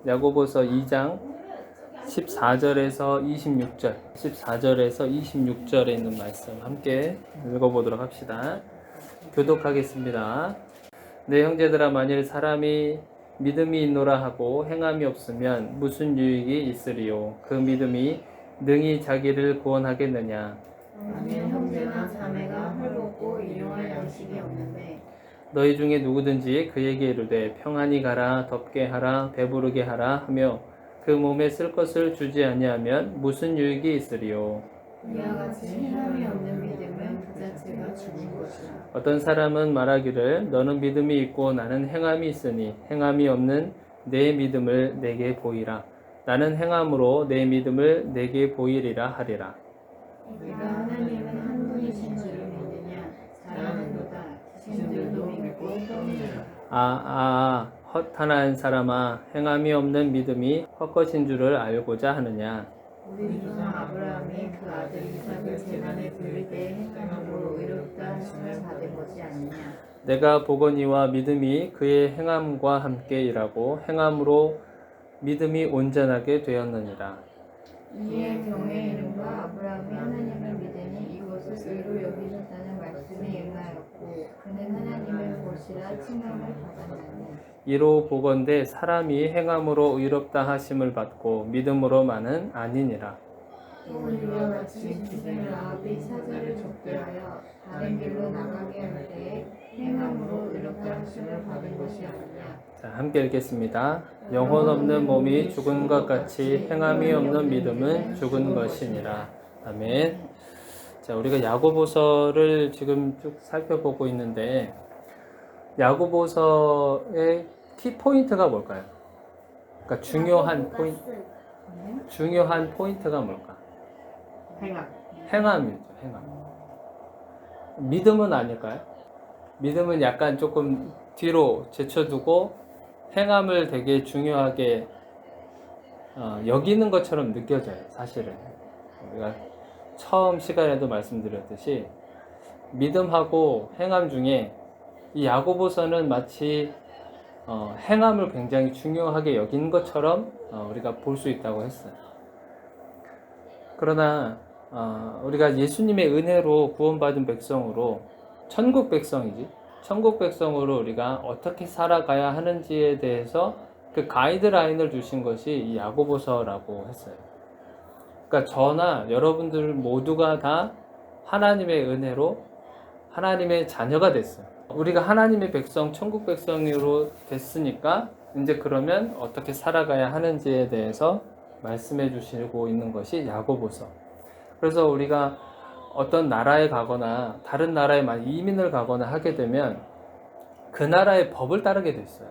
야고보서 2장 14절에서 26절, 14절에서 26절에 있는 말씀 함께 읽어보도록 합시다. 교독하겠습니다. 내 형제들아, 만일 사람이 믿음이 있노라 하고 행함이 없으면 무슨 유익이 있으리요? 그 믿음이 능히 자기를 구원하겠느냐? 만일 형제나 자매가 헐벗고 일용할 양식이 없는데 너희 중에 누구든지 그에게 이르되 평안히 가라, 덥게 하라, 배부르게 하라 하며 그 몸에 쓸 것을 주지 아니하면 무슨 유익이 있으리요? 이와 같이 행함이 없는 믿음은 그 자체가 죽은 것이라. 어떤 사람은 말하기를 너는 믿음이 있고 나는 행함이 있으니 행함이 없는 내 믿음을 내게 보이라. 나는 행함으로 내 믿음을 내게 보이리라 하리라. 네가 하나님은 한 분이신 줄을 믿느냐? 잘하는도다. 신들도 믿고 또 믿으라. 헛하나인 사람아, 행함이 없는 믿음이 헛것인 줄을 알고자 하느냐? 우리 조상 아브라함이 그 아들 이삭을 제단에 드릴 때에 행함으로 의롭다 하심을 받은 것이 아니냐? 내가 보거니와 믿음이 그의 행함과 함께 일하고 행함으로 믿음이 온전하게 되었느니라. 이에 경의 이름과 아브라함이 하나님을 믿으니 이것을 의로 여기셨다는 말씀이 응하였고 그는 하나님의 것이라 칭함을 받았느니. 이로 보건대 사람이 행함으로 의롭다 하심을 받고 믿음으로만은 아니니라. 또 이와 같이 주된 라합이 사자를 접대하여 다른 길로 나가게 할 때에 행함으로 의롭다 하심을 받은 것이 아니냐. 자, 함께 읽겠습니다. 영혼 없는 몸이 죽은 것 같이 행함이 없는 믿음은 죽은 것이니라. 아멘. 자, 우리가 야고보서를 지금 쭉 살펴보고 있는데 야고보서의 키포인트가 뭘까요? 그러니까 중요한 포인트가 뭘까? 행함이죠. 행함. 믿음은 아닐까요? 믿음은 약간 조금 뒤로 제쳐두고 행함을 되게 중요하게 여기는 것처럼 느껴져요. 사실은 우리가 처음 시간에도 말씀드렸듯이 믿음하고 행함 중에 이 야고보서는 마치 행함을 굉장히 중요하게 여긴 것처럼 우리가 볼 수 있다고 했어요. 그러나 우리가 예수님의 은혜로 구원받은 백성으로 천국 백성이지, 천국 백성으로 우리가 어떻게 살아가야 하는지에 대해서 그 가이드라인을 주신 것이 이 야고보서라고 했어요. 그러니까 저나 여러분들 모두가 다 하나님의 은혜로 하나님의 자녀가 됐어요. 우리가 하나님의 백성, 천국 백성으로 됐으니까 이제 그러면 어떻게 살아가야 하는지에 대해서 말씀해 주시고 있는 것이 야고보서. 그래서 우리가 어떤 나라에 가거나 다른 나라에 이민을 가거나 하게 되면 그 나라의 법을 따르게 됐어요.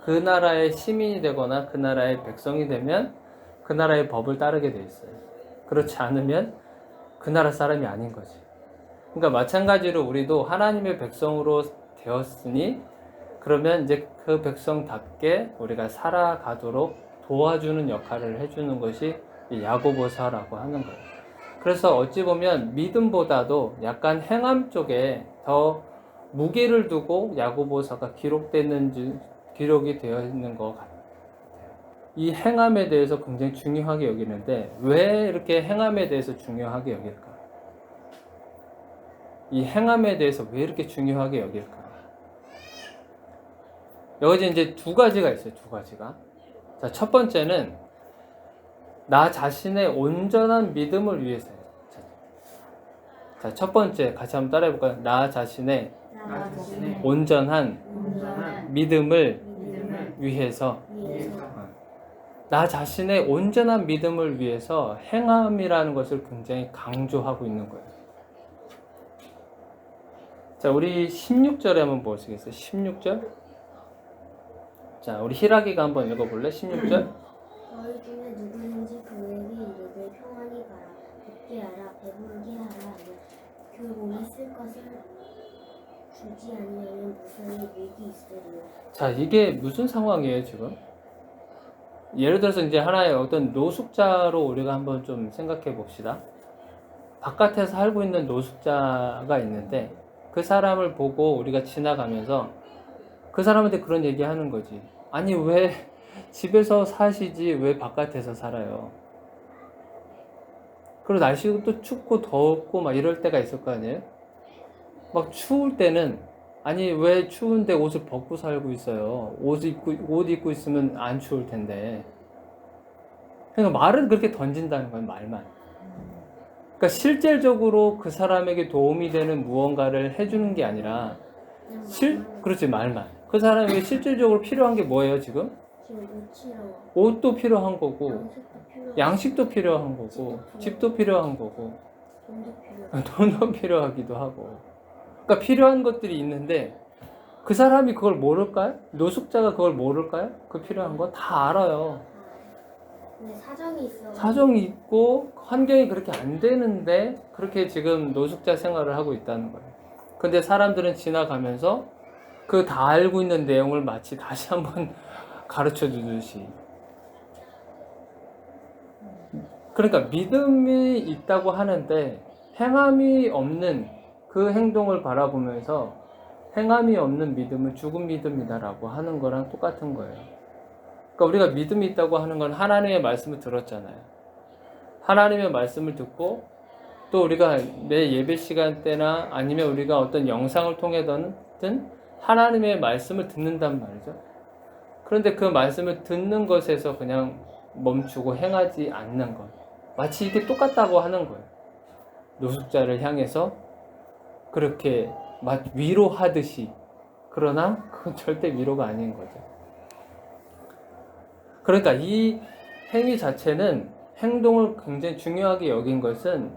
그 나라의 시민이 되거나 그 나라의 백성이 되면 그 나라의 법을 따르게 돼 있어요. 그렇지 않으면 그 나라 사람이 아닌 거지. 그러니까 마찬가지로 우리도 하나님의 백성으로 되었으니 그러면 이제 그 백성답게 우리가 살아가도록 도와주는 역할을 해주는 것이 야고보서라고 하는 거예요. 그래서 어찌 보면 믿음보다도 약간 행함 쪽에 더 무게를 두고 야고보서가 기록이 되어 있는 것 같아요. 이 행함에 대해서 굉장히 중요하게 여기는데 왜 이렇게 행함에 대해서 중요하게 여길까? 이 행함에 대해서 왜 이렇게 중요하게 여길까? 여기 이제 두 가지가 있어요. 두 가지가. 자, 첫 번째는 나 자신의 온전한 믿음을 위해서예요. 자, 첫 번째 같이 한번 따라해 볼까요? 나 자신의 온전한 믿음을 위해서. 나 자신의 온전한 믿음을 위해서 행함이라는 것을 굉장히 강조하고 있는 거예요. 자, 우리 16절에 한번 보시겠어요? 16절? 자, 우리 희락이가 한번 읽어볼래? 16절? 너희 중에 누구든지 그에게 이르되 평안히 가라, 덥게 하라, 배부르게 하라 하며 그 몸에 쓸 것을 주지 아니하면 무슨 유익이 있으리요. 자, 이게 무슨 상황이에요, 지금? 예를 들어서 이제 하나의 어떤 노숙자로 우리가 한번 좀 생각해 봅시다. 바깥에서 살고 있는 노숙자가 있는데 그 사람을 보고 우리가 지나가면서 그 사람한테 그런 얘기 하는 거지. 아니, 왜 집에서 사시지 왜 바깥에서 살아요? 그리고 날씨가 또 춥고 덥고 막 이럴 때가 있을 거 아니에요? 막 추울 때는 아니 왜 추운데 옷을 벗고 살고 있어요? 옷 입고 있으면 안 추울 텐데. 그러니까 말은 그렇게 던진다는 거예요, 말만. 그러니까 실질적으로 그 사람에게 도움이 되는 무언가를 해주는 게 아니라 그렇지, 말만. 그 사람에게 실질적으로 필요한 게 뭐예요, 지금? 지금 옷이랑 옷도 필요한 거고, 양식도 필요하고 양식도 필요한 거고, 집도 필요한 거고, 돈도 필요하고 돈도 필요하기도 하고. 그러니까 필요한 것들이 있는데 그 사람이 그걸 모를까요? 노숙자가 그걸 모를까요? 그 필요한 거 다 알아요. 근데 사정이 있어. 사정이 있고 환경이 그렇게 안 되는데 그렇게 지금 노숙자 생활을 하고 있다는 거예요. 근데 사람들은 지나가면서 그 다 알고 있는 내용을 마치 다시 한번 가르쳐 주듯이. 그러니까 믿음이 있다고 하는데 행함이 없는 그 행동을 바라보면서 행함이 없는 믿음은 죽은 믿음이다라고 하는 거랑 똑같은 거예요. 그러니까 우리가 믿음이 있다고 하는 건 하나님의 말씀을 들었잖아요. 하나님의 말씀을 듣고 또 우리가 매 예배 시간 때나 아니면 우리가 어떤 영상을 통해든 하나님의 말씀을 듣는단 말이죠. 그런데 그 말씀을 듣는 것에서 그냥 멈추고 행하지 않는 것. 마치 이게 똑같다고 하는 거예요. 노숙자를 향해서 그렇게 위로하듯이. 그러나 그건 절대 위로가 아닌 거죠. 그러니까 이 행위 자체는 행동을 굉장히 중요하게 여긴 것은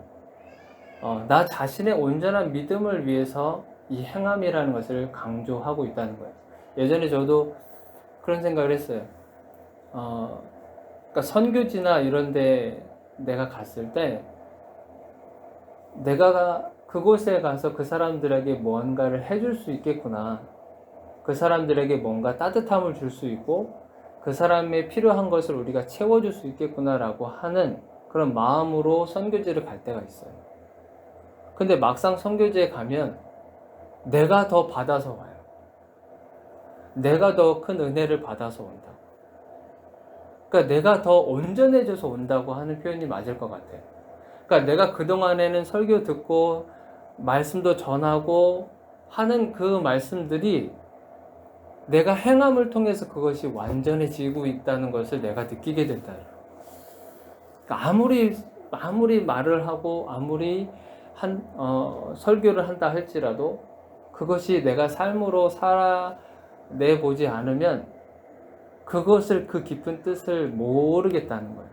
나 자신의 온전한 믿음을 위해서 이 행함이라는 것을 강조하고 있다는 거예요. 예전에 저도 그런 생각을 했어요. 그러니까 선교지나 이런 데 내가 갔을 때 내가 그곳에 가서 그 사람들에게 뭔가를 해줄 수 있겠구나. 그 사람들에게 뭔가 따뜻함을 줄 수 있고 그 사람의 필요한 것을 우리가 채워줄 수 있겠구나라고 하는 그런 마음으로 선교지를 갈 때가 있어요. 근데 막상 선교지에 가면 내가 더 받아서 와요. 내가 더 큰 은혜를 받아서 온다. 그러니까 내가 더 온전해져서 온다고 하는 표현이 맞을 것 같아요. 그러니까 내가 그동안에는 설교 듣고 말씀도 전하고 하는 그 말씀들이 내가 행함을 통해서 그것이 완전해지고 있다는 것을 내가 느끼게 된다. 그러니까 아무리 말을 하고 아무리 설교를 한다 할지라도 그것이 내가 삶으로 살아내보지 않으면 그것을 그 깊은 뜻을 모르겠다는 거예요.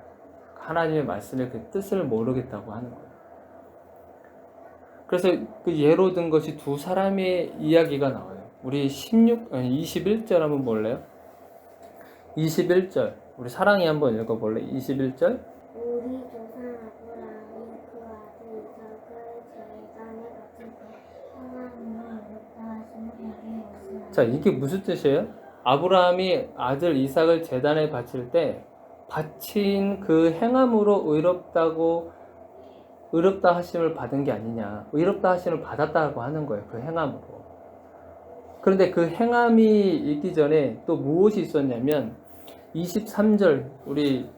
하나님의 말씀의 그 뜻을 모르겠다고 하는 거예요. 그래서 그 예로 든 것이 두 사람의 이야기가 나와요. 우리 21절 한번 볼래요? 21절. 우리 사랑이 한번 읽어볼래? 21절. 우리 조상 아브라함이 그 아들 이삭을 제단에 바칠 때 하나님을 어렵다 하시는 여기 것을 자, 이게 무슨 뜻이에요? 아브라함이 아들 이삭을 제단에 바칠 때 바친 그 행함으로 의롭다 하심을 받은 게 아니냐. 의롭다 하심을 받았다고 하는 거예요. 그 행함으로. 그런데 그 행함이 있기 전에 또 무엇이 있었냐면 23절 우리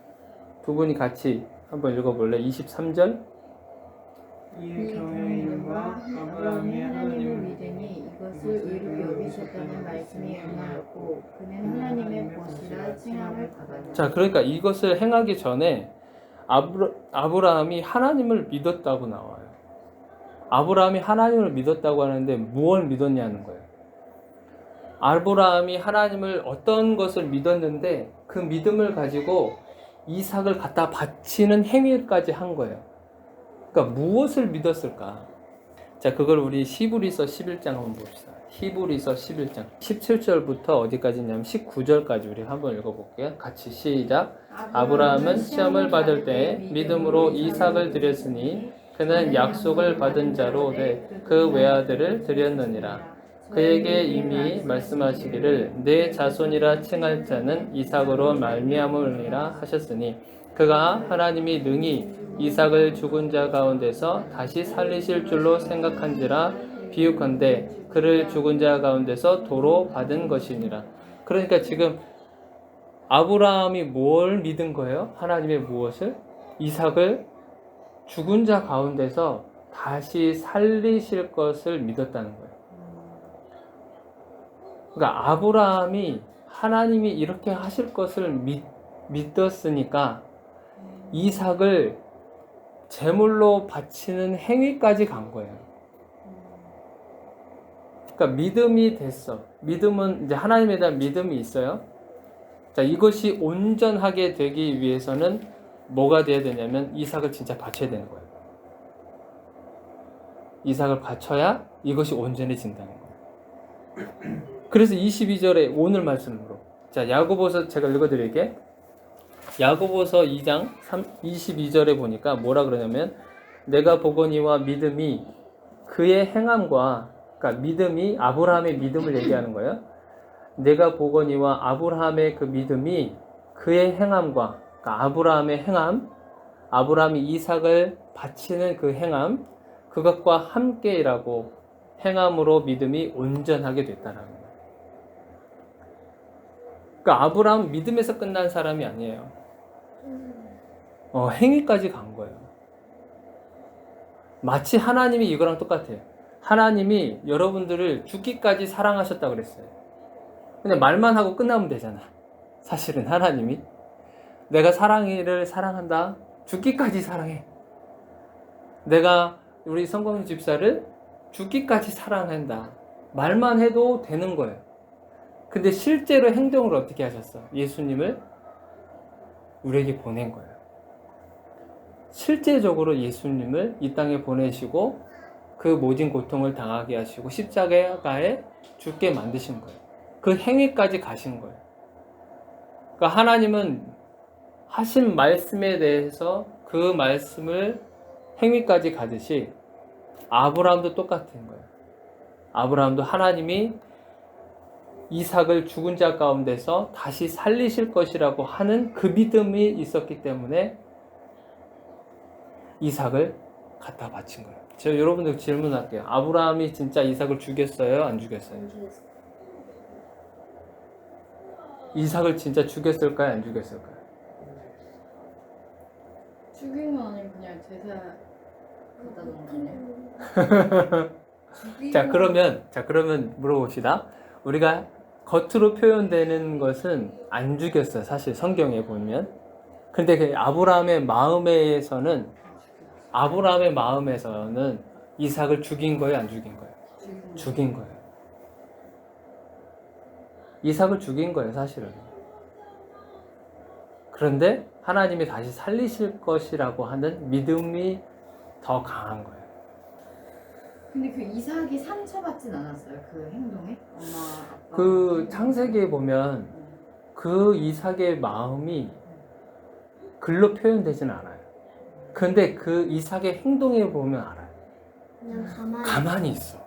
두 분이 같이 한번 읽어볼래? 23절. 이 경영인과 아브라함이 하나님을 믿으니 이것을 의로 여기셨다는 말씀이 응하였고 그는 하나님의 것이라 칭함을 받았다. 자, 그러니까 이것을 행하기 전에 아브라함이 하나님을 믿었다고 나와요. 아브라함이 하나님을 믿었다고 하는데 무엇을 믿었냐는 거예요. 아브라함이 하나님을 어떤 것을 믿었는데 그 믿음을 가지고 이삭을 갖다 바치는 행위까지 한 거예요. 그러니까 무엇을 믿었을까? 자, 그걸 우리 히브리서 11장 한번 봅시다. 히브리서 11장 17절부터 어디까지냐면 19절까지 우리 한번 읽어볼게요. 같이 시작. 아브라함은 시험을 받을 때 믿음으로 이삭을 드렸으니 그는 약속을 받은 자로 그 외아들을 드렸느니라. 그에게 이미 말씀하시기를 내 자손이라 칭할 자는 이삭으로 말미암으리라 하셨으니 그가 하나님이 능히 이삭을 죽은 자 가운데서 다시 살리실 줄로 생각한지라 비유컨대 그를 죽은 자 가운데서 도로 받은 것이니라. 그러니까 지금 아브라함이 뭘 믿은 거예요? 하나님의 무엇을? 이삭을 죽은 자 가운데서 다시 살리실 것을 믿었다는 거예요. 그러니까 아브라함이 하나님이 이렇게 하실 것을 믿었으니까 이삭을 제물로 바치는 행위까지 간 거예요. 그러니까 믿음이 됐어. 믿음은 이제 하나님에 대한 믿음이 있어요. 자, 이것이 온전하게 되기 위해서는 뭐가 돼야 되냐면 이삭을 진짜 바쳐야 되는 거예요. 이삭을 바쳐야 이것이 온전해진다는 거예요. 그래서 22절에 오늘 말씀으로, 자, 야고보서 제가 읽어드릴게요. 야고보서 2장 22절에 보니까 뭐라 그러냐면 내가 보거니와 믿음이 그의 행함과, 그러니까 믿음이 아브라함의 믿음을 얘기하는 거예요. 내가 보거니와 아브라함의 그 믿음이 그의 행함과, 그러니까 아브라함의 행함, 아브라함이 이삭을 바치는 그 행함, 그것과 함께 일하고 행함으로 믿음이 온전하게 됐다는 거예요. 그러니까 아브라함은 믿음에서 끝난 사람이 아니에요. 행위까지 간 거예요. 마치 하나님이 이거랑 똑같아요. 하나님이 여러분들을 죽기까지 사랑하셨다고 그랬어요. 근데 말만 하고 끝나면 되잖아. 사실은 하나님이 내가 사랑이를 사랑한다. 죽기까지 사랑해. 내가 우리 성광 집사를 죽기까지 사랑한다. 말만 해도 되는 거예요. 근데 실제로 행동을 어떻게 하셨어? 예수님을 우리에게 보낸 거예요. 실제적으로 예수님을 이 땅에 보내시고 그 모진 고통을 당하게 하시고 십자가에 죽게 만드신 거예요. 그 행위까지 가신 거예요. 그러니까 하나님은 하신 말씀에 대해서 그 말씀을 행위까지 가듯이 아브라함도 똑같은 거예요. 아브라함도 하나님이 이삭을 죽은 자 가운데서 다시 살리실 것이라고 하는 그 믿음이 있었기 때문에 이삭을 갖다 바친 거예요. 제가 여러분들 질문할게요. 아브라함이 진짜 이삭을 죽였어요? 안 죽였어요? 이삭을 진짜 죽였을까요? 안 죽였을까요? 죽인 거 아니면 그냥 제사 갖다 놓은 거네. 자, 그러면 물어봅시다. 우리가 겉으로 표현되는 것은 안 죽였어요. 사실 성경에 보면. 근데 그 아브라함의 마음에서는 이삭을 죽인 거예요? 안 죽인 거예요? 죽인 거예요. 이삭을 죽인 거예요, 사실은. 그런데 하나님이 다시 살리실 것이라고 하는 믿음이 더 강한 거예요. 근데 그 이삭이 상처받진 않았어요? 그 행동에? 엄마, 아빠. 그 창세기에 보면 그 이삭의 마음이 글로 표현되지는 않아요. 근데 그 이삭의 행동에 보면 알아요. 그냥 가만히 있어.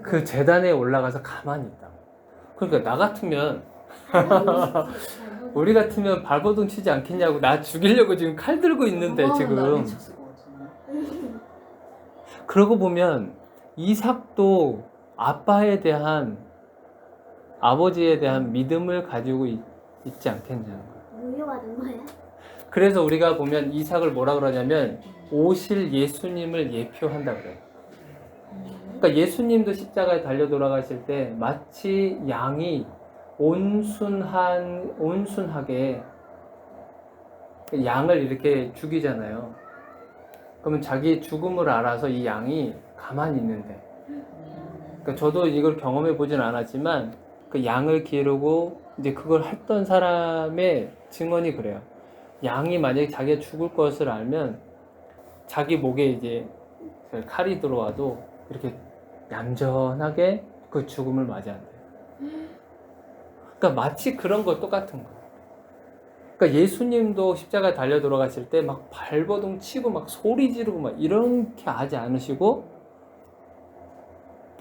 그 제단에 올라가서 가만히 있다. 그러니까 나 같으면 우리 같으면 발버둥 치지 않겠냐고. 나 죽이려고 지금 칼 들고 있는데 지금. 그러고 보면 이삭도 아버지에 대한 믿음을 가지고 있지 않겠냐는 거예요. 무효받은 거야? 그래서 우리가 보면 이삭을 뭐라 그러냐면 오실 예수님을 예표한다 그래요. 그러니까 예수님도 십자가에 달려 돌아가실 때 마치 양이 온순하게 양을 이렇게 죽이잖아요. 그러면 자기 죽음을 알아서 이 양이 가만히 있는데, 그러니까 저도 이걸 경험해 보진 않았지만 그 양을 기르고 이제 그걸 했던 사람의 증언이 그래요. 양이 만약에 자기가 죽을 것을 알면 자기 목에 이제 칼이 들어와도 이렇게 얌전하게 그 죽음을 맞이한대요. 그러니까 마치 그런 거 똑같은 거예요. 그러니까 예수님도 십자가에 달려 돌아가실 때 막 발버둥 치고 막 소리 지르고 막 이렇게 하지 않으시고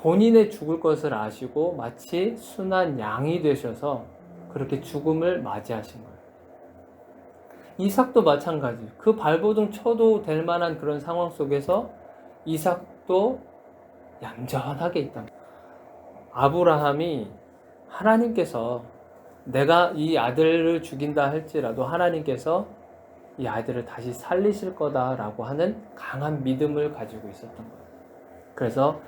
본인의 죽을 것을 아시고 마치 순한 양이 되셔서 그렇게 죽음을 맞이하신 거예요. 이삭도 마찬가지. 그 발버둥 쳐도 될 만한 그런 상황 속에서 이삭도 얌전하게 있다. 아브라함이 하나님께서 내가 이 아들을 죽인다 할지라도 하나님께서 이 아들을 다시 살리실 거다라고 하는 강한 믿음을 가지고 있었던 거예요. 그래서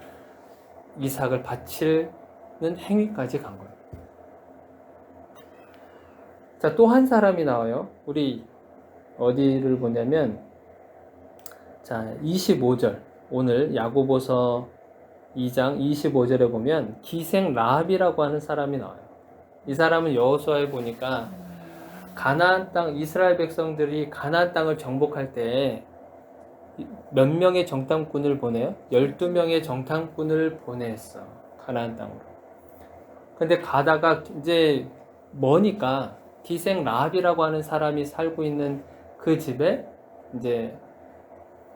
이삭을 바치는 행위까지 간 거예요. 자, 또 한 사람이 나와요. 우리 어디를 보냐면, 자, 25절. 오늘 야고보서 2장 25절에 보면 기생 라합이라고 하는 사람이 나와요. 이 사람은 여호수아에 보니까 가나안 땅, 이스라엘 백성들이 가나안 땅을 정복할 때 몇 명의 정탐꾼을 보내요? 12명의 정탐꾼을 보냈어. 가나안 땅으로. 근데 가다가 이제 머니까 기생 라합이라고 하는 사람이 살고 있는 그 집에 이제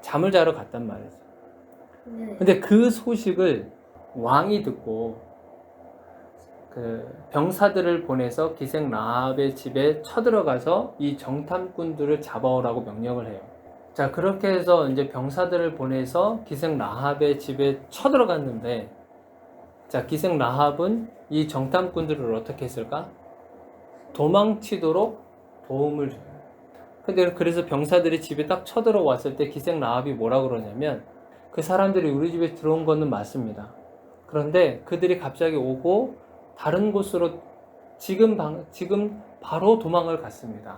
잠을 자러 갔단 말이죠. 근데 그 소식을 왕이 듣고 그 병사들을 보내서 기생 라합의 집에 쳐들어가서 이 정탐꾼들을 잡아오라고 명령을 해요. 자, 그렇게 해서 이제 병사들을 보내서 기생 라합의 집에 쳐들어갔는데, 자, 기생 라합은 이 정탐꾼들을 어떻게 했을까? 도망치도록 도움을 줘요. 근데 그래서 병사들이 집에 딱 쳐들어왔을 때 기생 라합이 뭐라 그러냐면, 그 사람들이 우리 집에 들어온 거는 맞습니다. 그런데 그들이 갑자기 오고 다른 곳으로 지금 바로 도망을 갔습니다.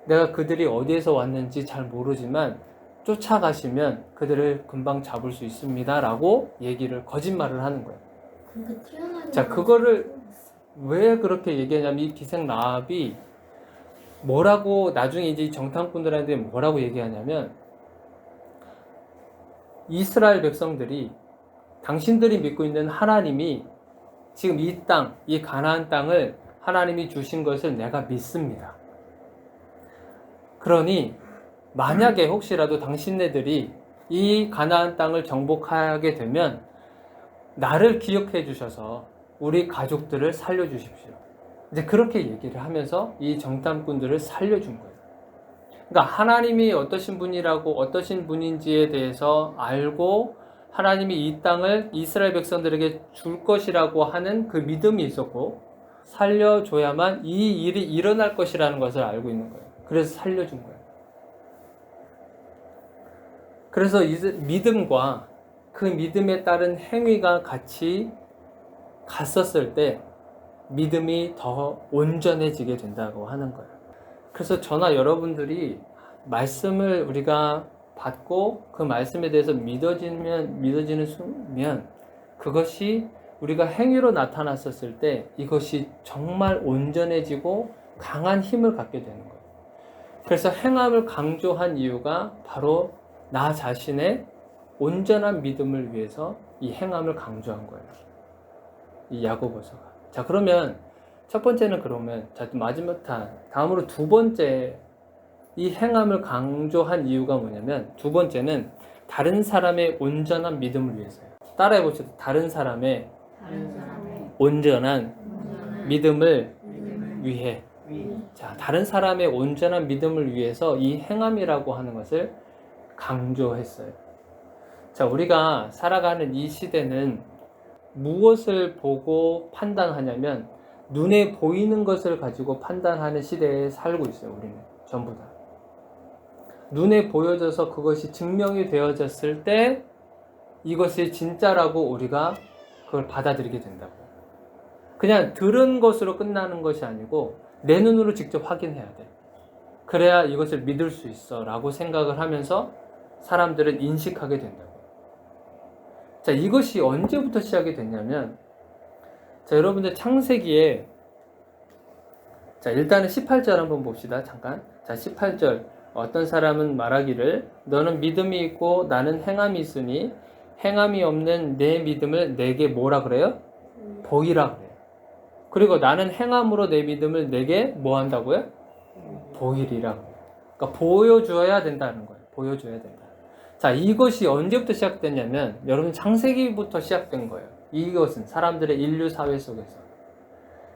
내가 그들이 어디에서 왔는지 잘 모르지만 쫓아가시면 그들을 금방 잡을 수 있습니다 라고 거짓말을 하는 거예요. 자, 그거를 왜 그렇게 얘기하냐면, 이 기생 라합이 뭐라고 나중에 이제 정탐꾼들한테 뭐라고 얘기하냐면, 이스라엘 백성들이 당신들이 믿고 있는 하나님이 지금 이 땅, 이 가나안 땅을 하나님이 주신 것을 내가 믿습니다. 그러니 만약에 혹시라도 당신네들이 이 가나안 땅을 정복하게 되면 나를 기억해 주셔서 우리 가족들을 살려주십시오. 이제 그렇게 얘기를 하면서 이 정탐꾼들을 살려준 거예요. 그러니까 하나님이 어떠신 분이라고, 어떠신 분인지에 대해서 알고 하나님이 이 땅을 이스라엘 백성들에게 줄 것이라고 하는 그 믿음이 있었고, 살려줘야만 이 일이 일어날 것이라는 것을 알고 있는 거예요. 그래서 살려준 거예요. 그래서 이 믿음과 그 믿음에 따른 행위가 같이 갔었을 때 믿음이 더 온전해지게 된다고 하는 거예요. 그래서 저나 여러분들이 말씀을 우리가 받고 그 말씀에 대해서 믿어지는 순간, 그것이 우리가 행위로 나타났었을 때 이것이 정말 온전해지고 강한 힘을 갖게 되는 거예요. 그래서 행함을 강조한 이유가 바로 나 자신의 온전한 믿음을 위해서 이 행함을 강조한 거예요. 이 야고보서가. 자, 그러면 첫 번째는 자, 마지막 다음으로 두 번째, 이 행함을 강조한 이유가 뭐냐면, 두 번째는 다른 사람의 온전한 믿음을 위해서요. 따라해 보시죠. 다른 사람의 온전한 믿음을 위해. 자, 다른 사람의 온전한 믿음을 위해서 이 행함이라고 하는 것을 강조했어요. 자, 우리가 살아가는 이 시대는 무엇을 보고 판단하냐면, 눈에 보이는 것을 가지고 판단하는 시대에 살고 있어요. 우리는 전부 다. 눈에 보여져서 그것이 증명이 되어졌을 때 이것이 진짜라고 우리가 그걸 받아들이게 된다고. 그냥 들은 것으로 끝나는 것이 아니고 내 눈으로 직접 확인해야 돼. 그래야 이것을 믿을 수 있어 라고 생각을 하면서 사람들은 인식하게 된다고. 자, 이것이 언제부터 시작이 됐냐면, 자, 여러분들 창세기에, 자, 일단은 18절 한번 봅시다. 잠깐. 자, 18절. 어떤 사람은 말하기를 너는 믿음이 있고 나는 행함이 있으니 행함이 없는 내 믿음을 내게 뭐라 그래요? 보이라 그래요. 그리고 나는 행함으로 내 믿음을 내게 뭐 한다고요? 보이리라 그래요. 그러니까 보여줘야 된다는 거예요. 보여줘야 된다. 자, 이것이 언제부터 시작됐냐면, 여러분 창세기부터 시작된 거예요. 이것은 사람들의 인류 사회 속에서.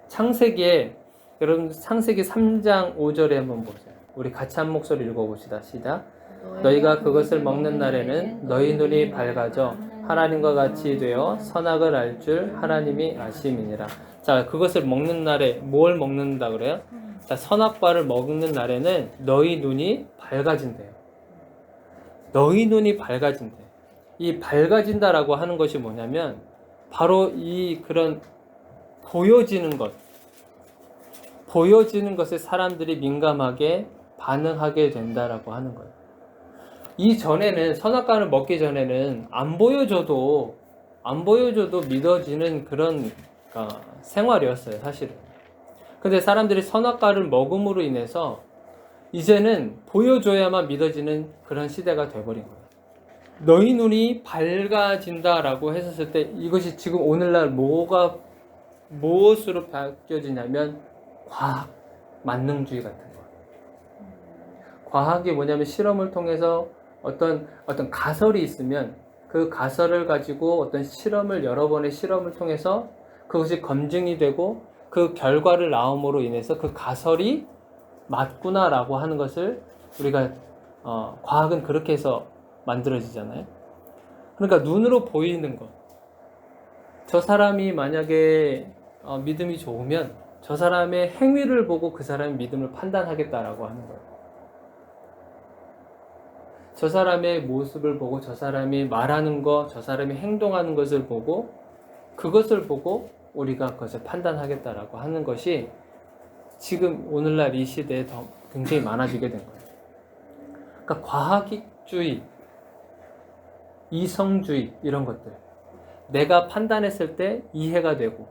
창세기에, 여러분 창세기 3장 5절에 한번 보세요. 우리 같이 한 목소리 읽어봅시다. 시작. 너희가 그것을 먹는 날에는 너희 눈이 밝아져 하나님과 같이 되어 선악을 알 줄 하나님이 아심이니라. 자, 그것을 먹는 날에 뭘 먹는다 그래요? 자, 선악과를 먹는 날에는 너희 눈이 밝아진대요. 너희 눈이 밝아진대. 이 밝아진다라고 하는 것이 뭐냐면 바로 이 그런 보여지는 것에 사람들이 민감하게 반응하게 된다라고 하는 거예요. 이전에는 선악과를 먹기 전에는 안 보여줘도 믿어지는 그런 생활이었어요, 사실은. 근데 사람들이 선악과를 먹음으로 인해서 이제는 보여줘야만 믿어지는 그런 시대가 돼버린 거예요. 너희 눈이 밝아진다라고 했었을 때 이것이 지금 오늘날 무엇으로 바뀌어지냐면 과학, 만능주의 같은 거. 과학이 뭐냐면 실험을 통해서 어떤 가설이 있으면 그 가설을 가지고 어떤 여러 번의 실험을 통해서 그것이 검증이 되고 그 결과를 나옴으로 인해서 그 가설이 맞구나라고 하는 것을 우리가 과학은 그렇게 해서 만들어지잖아요. 그러니까 눈으로 보이는 것. 저 사람이 만약에 믿음이 좋으면 저 사람의 행위를 보고 그 사람의 믿음을 판단하겠다라고 하는 거예요. 저 사람의 모습을 보고 저 사람이 말하는 것, 저 사람이 행동하는 것을 보고 그것을 보고 우리가 그것을 판단하겠다라고 하는 것이 지금 오늘날 이 시대에 더 굉장히 많아지게 된 거예요. 그러니까 과학주의, 이성주의 이런 것들. 내가 판단했을 때 이해가 되고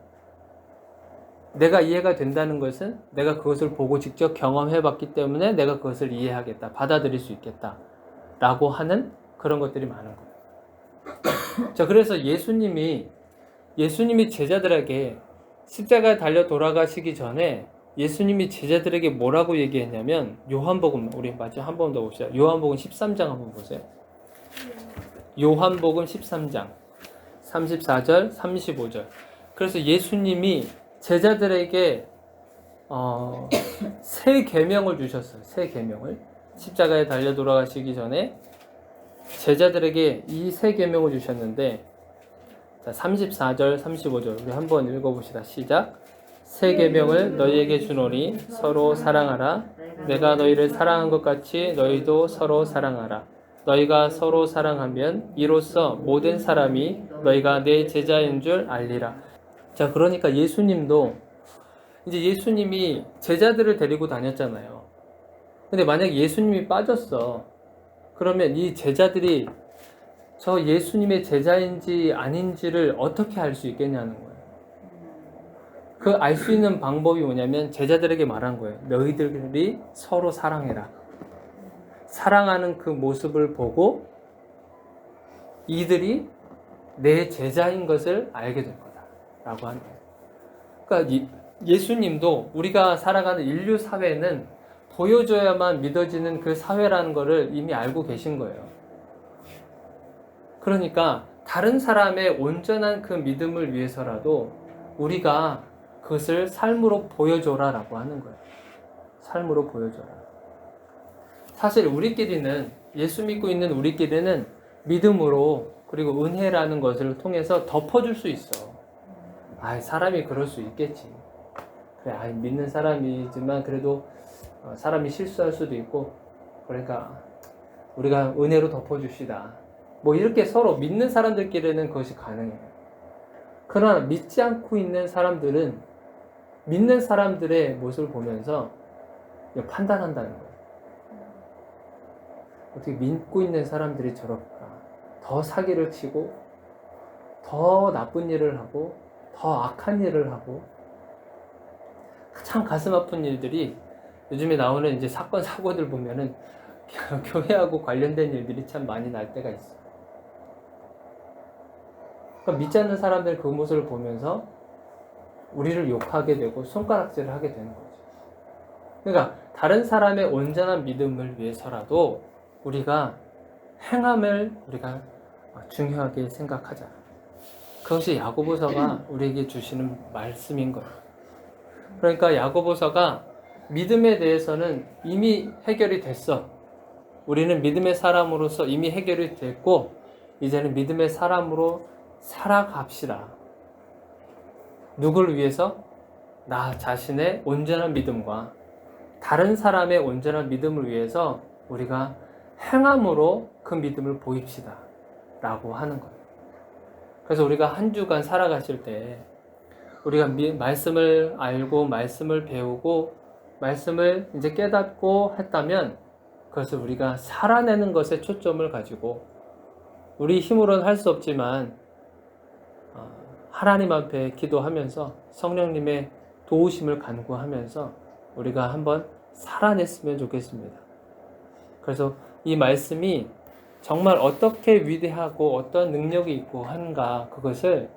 내가 이해가 된다는 것은 내가 그것을 보고 직접 경험해봤기 때문에 내가 그것을 이해하겠다, 받아들일 수 있겠다 라고 하는 그런 것들이 많은 거예요. 자, 그래서 예수님이 제자들에게 십자가에 달려 돌아가시기 전에 예수님이 제자들에게 뭐라고 얘기했냐면 요한복음, 우리 마저 한 번 더 봅시다. 요한복음 13장 한번 보세요. 요한복음 13장 34절 35절. 그래서 예수님이 제자들에게 새 계명을 주셨어요. 새 계명을. 십자가에 달려 돌아가시기 전에 제자들에게 이 새 계명을 주셨는데, 자, 34절 35절 우리 한번 읽어봅시다. 시작. 새 계명을 너희에게 주노니 서로 사랑하라. 내가 너희를 사랑한 것 같이 너희도 서로 사랑하라. 너희가 서로 사랑하면 이로써 모든 사람이 너희가 내 제자인 줄 알리라. 자, 그러니까 예수님도 이제 예수님이 제자들을 데리고 다녔잖아요. 근데 만약에 예수님이 빠졌어. 그러면 이 제자들이 저 예수님의 제자인지 아닌지를 어떻게 알 수 있겠냐는 거예요. 그 알 수 있는 방법이 뭐냐면 제자들에게 말한 거예요. 너희들이 서로 사랑해라. 사랑하는 그 모습을 보고 이들이 내 제자인 것을 알게 될 거다 라고 하는 거예요. 그러니까 예수님도 우리가 살아가는 인류 사회는 보여줘야만 믿어지는 그 사회라는 것을 이미 알고 계신 거예요. 그러니까 다른 사람의 온전한 그 믿음을 위해서라도 우리가 그것을 삶으로 보여줘라 라고 하는 거예요. 삶으로 보여줘라. 사실 우리끼리는, 예수 믿고 있는 우리끼리는 믿음으로 그리고 은혜라는 것을 통해서 덮어줄 수 있어. 사람이 그럴 수 있겠지. 그래, 믿는 사람이지만 그래도 사람이 실수할 수도 있고, 그러니까 우리가 은혜로 덮어줍시다. 뭐 이렇게 서로 믿는 사람들끼리는 그것이 가능해요. 그러나 믿지 않고 있는 사람들은 믿는 사람들의 모습을 보면서 판단한다는 거예요. 어떻게 믿고 있는 사람들이 저럴까? 더 사기를 치고, 더 나쁜 일을 하고, 더 악한 일을 하고, 참 가슴 아픈 일들이 요즘에 나오는 이제 사건, 사고들 보면은 교회하고 관련된 일들이 참 많이 날 때가 있어요. 그러니까 믿지 않는 사람들 그 모습을 보면서 우리를 욕하게 되고 손가락질을 하게 되는 거죠. 그러니까 다른 사람의 온전한 믿음을 위해서라도 우리가 행함을 우리가 중요하게 생각하자. 그것이 야고보서가 우리에게 주시는 말씀인 거예요. 그러니까 야고보서가 믿음에 대해서는 이미 해결이 됐어. 우리는 믿음의 사람으로서 이미 해결이 됐고 이제는 믿음의 사람으로 살아갑시다. 누구를 위해서? 나 자신의 온전한 믿음과 다른 사람의 온전한 믿음을 위해서 우리가 행함으로 그 믿음을 보입시다 라고 하는 거예요. 그래서 우리가 한 주간 살아가실 때 우리가 말씀을 알고 말씀을 배우고 말씀을 이제 깨닫고 했다면 그것을 우리가 살아내는 것에 초점을 가지고 우리 힘으로는 할 수 없지만 하나님 앞에 기도하면서 성령님의 도우심을 간구하면서 우리가 한번 살아냈으면 좋겠습니다. 그래서 이 말씀이 정말 어떻게 위대하고 어떤 능력이 있고 한가 그것을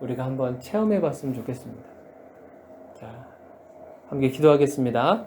우리가 한번 체험해 봤으면 좋겠습니다. 자, 함께 기도하겠습니다.